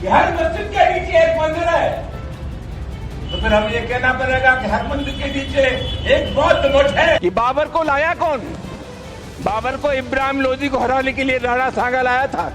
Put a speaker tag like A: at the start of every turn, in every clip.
A: कि हर मस्जिद के नीचे एक मंदिर है, तो फिर हम ये कहना पड़ेगा कि हर मंदिर के नीचे एक बौद्ध मठ है। कि बाबर को लाया कौन? बाबर को इब्राहिम लोदी को हराने के लिए राणा सांगा लाया था।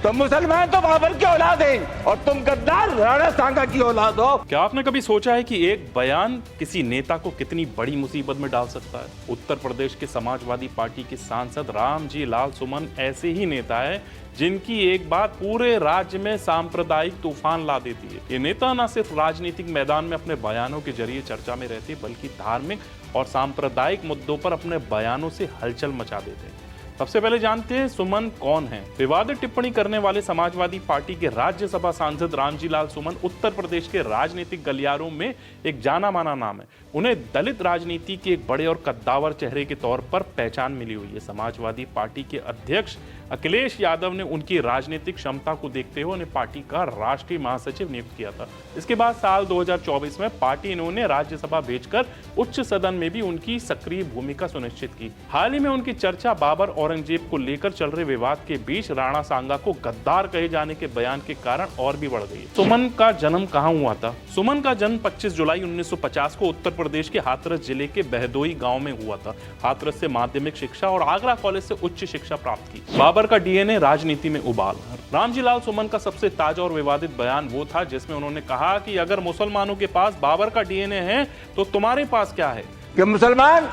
A: तो मुसलमान तो बाबर की औलाद हैं और तुम गद्दार राणा सांगा की औलाद हो।
B: क्या आपने कभी सोचा है कि एक बयान किसी नेता को कितनी बड़ी मुसीबत में डाल सकता है? उत्तर प्रदेश के समाजवादी पार्टी के सांसद रामजी लाल सुमन ऐसे ही नेता है जिनकी एक बात पूरे राज्य में सांप्रदायिक तूफान ला देती है। ये नेता न सिर्फ राजनीतिक मैदान में अपने बयानों के जरिए चर्चा में रहते बल्कि धार्मिक और सांप्रदायिक मुद्दों पर अपने बयानों से हलचल मचा देते हैं। सबसे पहले जानते हैं सुमन कौन है। विवादित टिप्पणी करने वाले समाजवादी पार्टी के राज्यसभा सांसद रामजी लाल सुमन उत्तर प्रदेश के राजनीतिक गलियारों में एक जाना माना नाम है। उन्हें दलित राजनीति के एक बड़े और कद्दावर चेहरे के तौर पर पहचान मिली हुई है। समाजवादी पार्टी के अध्यक्ष अखिलेश यादव ने उनकी राजनीतिक क्षमता को देखते हुए उन्हें पार्टी का राष्ट्रीय महासचिव नियुक्त किया था। इसके बाद साल 2024 में पार्टी ने उन्हें राज्यसभा भेजकर उच्च सदन में भी उनकी सक्रिय भूमिका सुनिश्चित की। हाल ही में उनकी चर्चा बाबर औरंगजेब को लेकर चल रहे विवाद के बीच राणा सांगा को गद्दार कहे जाने के बयान के कारण और भी बढ़ गई। सुमन का जन्म कहाँ हुआ था? सुमन का जन्म 25 जुलाई 1950 को उत्तर प्रदेश के हाथरस जिले के बहदोई गांव में हुआ था। हाथरस से माध्यमिक शिक्षा और आगरा कॉलेज से उच्च शिक्षा प्राप्त की। बाबर का डीएनए राजनीति में उबाल। रामजी लाल सुमन का सबसे ताजा और विवादित बयान वो था जिसमें उन्होंने कहा कि अगर मुसलमानों के पास बाबर का डीएनए है तो तुम्हारे पास क्या है?
A: कि मुसलमान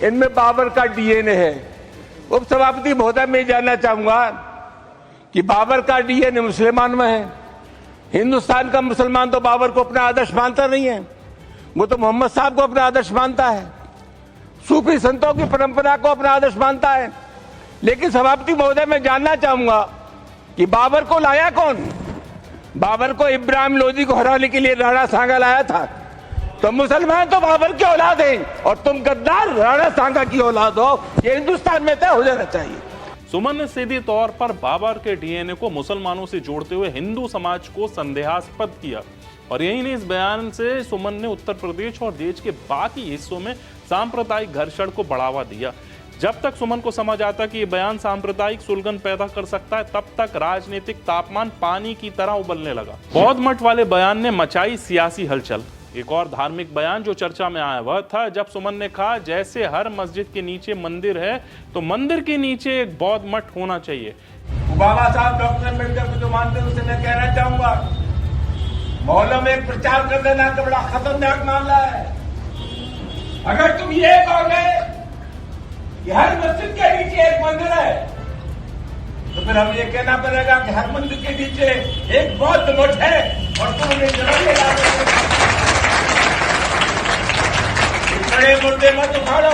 A: इनमें बाबर का डीएनए है। उपसभापति महोदय, मैं जानना चाहूंगा कि बाबर का डीएनए मुसलमान में है। हिंदुस्तान का मुसलमान तो बाबर को अपना आदर्श मानता नहीं है, वो तो मोहम्मद साहब को अपना आदर्श मानता है, सूफी संतों की परंपरा को अपना आदर्श मानता है। लेकिन सभापति महोदय, मैं जानना चाहूंगा कि बाबर को लाया कौन? बाबर को इब्राहिम लोदी को हराने के लिए राणा सांगा लाया था। तो मुसलमान तो बाबर की औलाद हैं और तुम गद्दार राणा सांगा की औलाद हो। ये हिंदुस्तान में तय हो जाना चाहिए।
B: सुमन ने सीधे तौर पर बाबर के डीएनए को मुसलमानों से जोड़ते हुए हिंदू समाज को संदेहास्पद किया और यही नहीं, इस बयान से सुमन ने उत्तर प्रदेश और देश के बाकी हिस्सों में सांप्रदायिक घर्षण को बढ़ावा दिया। जब तक सुमन को समझ आता कि ये बयान सांप्रदायिक सुलगन पैदा कर सकता है, तब तक राजनीतिक तापमान पानी की तरह उबलने लगा। बौद्ध मठ वाले बयान ने मचाई सियासी हलचल। एक और धार्मिक बयान जो चर्चा में आया वह था जब सुमन ने कहा जैसे हर मस्जिद के नीचे मंदिर है तो मंदिर के नीचे एक बौद्ध मठ होना चाहिए।
A: बाबा साहब डॉक्टर अम्बेडकर को जो मानते हैं उससे मैं कहना चाहूंगा, मोहल्लों में एक प्रचार कर देना तो बड़ा खतरनाक मामला है। अगर तुम ये कहोगे कि हर मस्जिद के नीचे एक मंदिर है, तो फिर हम ये कहना पड़ेगा कि हर मंदिर के नीचे एक बौद्ध मठ है और तुम उन्हें जरूर बड़े मुद्दे मत उठाओ।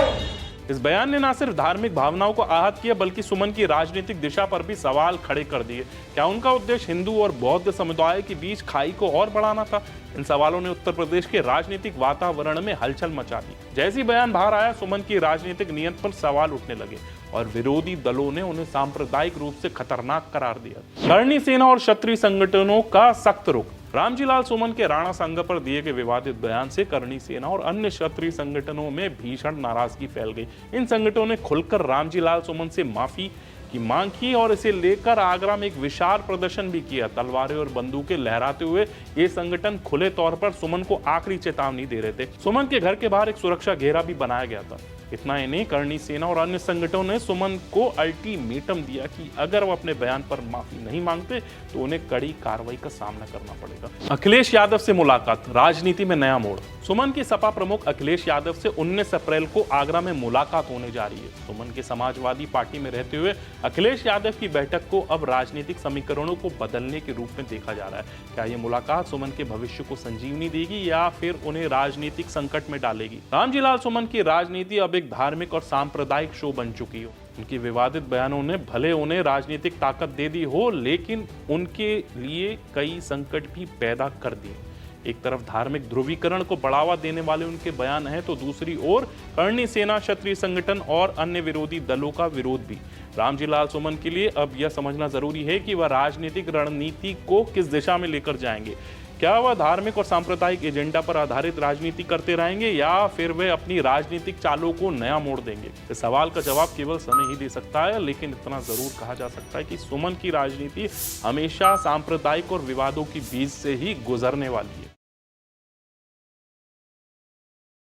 B: इस बयान ने न सिर्फ धार्मिक भावनाओं को आहत किया बल्कि सुमन की राजनीतिक दिशा पर भी सवाल खड़े कर दिए। क्या उनका उद्देश्य हिंदू और बौद्ध समुदाय के बीच खाई को और बढ़ाना था? इन सवालों ने उत्तर प्रदेश के राजनीतिक वातावरण में हलचल मचा दी। जैसी बयान बाहर आया, सुमन की राजनीतिक नियत पर सवाल उठने लगे और विरोधी दलों ने उन्हें सांप्रदायिक रूप से खतरनाक करार दिया। करणी सेना और क्षत्रिय संगठनों का सख्त रुख। रामजी लाल सुमन के राणा सांगा पर दिए गए विवादित बयान से करणी सेना और अन्य क्षत्रिय संगठनों में भीषण नाराजगी फैल गई। इन संगठनों ने खुलकर रामजी लाल सुमन से माफी की मांग की और इसे लेकर आगरा में एक विशाल प्रदर्शन भी किया। तलवारें और बंदूकें लहराते हुए ये संगठन खुले तौर पर सुमन को आखिरी चेतावनी दे रहे थे। सुमन के घर के बाहर एक सुरक्षा घेरा भी बनाया गया था। इतना ही नहीं, करणी सेना और अन्य संगठनों ने सुमन को अल्टीमेटम दिया कि अगर वो अपने बयान पर माफी नहीं मांगते तो उन्हें कड़ी कार्रवाई का सामना करना पड़ेगा। अखिलेश यादव से मुलाकात, राजनीति में नया मोड़। सुमन के सपा प्रमुख अखिलेश यादव से 19 अप्रैल को आगरा में मुलाकात होने जा रही है। सुमन के समाजवादी पार्टी में रहते हुए अखिलेश यादव की बैठक को अब राजनीतिक समीकरणों को बदलने के रूप में देखा जा रहा है। क्या ये मुलाकात सुमन के भविष्य को संजीवनी देगी या फिर उन्हें राजनीतिक संकट में डालेगी? रामजी लाल सुमन की राजनीति अब एक धार्मिक और सांप्रदायिक शो बन चुकी हो। उनकी विवादित बयानों ने भले उन्हें राजनीतिक ताकत दे दी हो, लेकिन उनके लिए कई संकट भी पैदा कर दिए। एक तरफ धार्मिक ध्रुवीकरण को बढ़ावा देने वाले उनके बयान हैं तो दूसरी ओर करणी सेना, क्षत्रिय संगठन और अन्य विरोधी दलों का विरोध भी। रामजी लाल सुमन के लिए अब यह समझना जरूरी है कि वह राजनीतिक रणनीति को किस दिशा में लेकर जाएंगे। क्या वह धार्मिक और सांप्रदायिक एजेंडा पर आधारित राजनीति करते रहेंगे या फिर वे अपनी राजनीतिक चालों को नया मोड़ देंगे? इस सवाल का जवाब केवल समय ही दे सकता है, लेकिन इतना जरूर कहा जा सकता है कि सुमन की राजनीति हमेशा सांप्रदायिक और विवादों की बीच से ही गुजरने वाली है।